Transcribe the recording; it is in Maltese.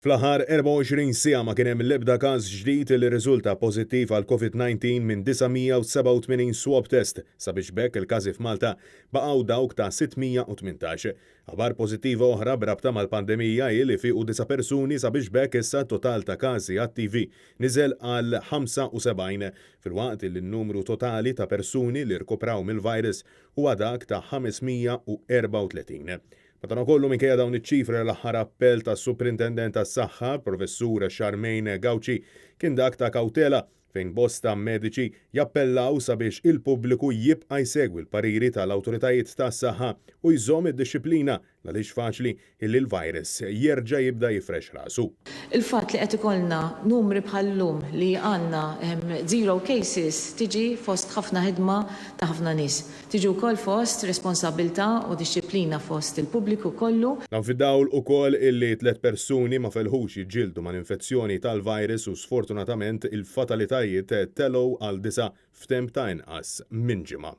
Fl-aħħar 24 siegħa ma kien hemm l-ebda każ ġdid li riżulta pożittiv għal COVID-19 minn 987 swab test sabiex bekk il-każi f'Malta baqgħu dawk ta' 618. Aħbar pożittiva oħra b'rabta mal-pandemija hi li fiequ 9 persuni sabiex bekk issa total ta' każi attivi niżel għal 75 filwaqt li n-numru totali ta' persuni li rkupraw mill-virus huwa dak ta' 534. Madankollu minkejja dawn iċ-ċifri l-aħħar appell tas-Superintendent tas-Saħħa, Professur Charmaine Gawci, kien dak ta' kawtela fejn bosta mediċi jappellaw sabiex il-pubbliku jibqa' jsegwi l-pariri tal-awtoritajiet tas-saħħa u jżomm id-dixxiplina għaliex faċli illi l-virus jerġa' jibda jifrex rasu. Il-fatt li qed ikollna numri bħallum li għandna 0 cases tiġi fost ħafna ħidma ta' ħafna nies. Tiġi wkoll fost responsabilità u dixxiplina fost il-pubbliku kollu. Dan fid-dawl ukoll illi 3 persuni ma felħux jiġġieldu mal-infezzjoni tal-virus u sfortunatament il-fatalitajiet telgħu għal 9 f'temp ta' inqas minn ġimgħa.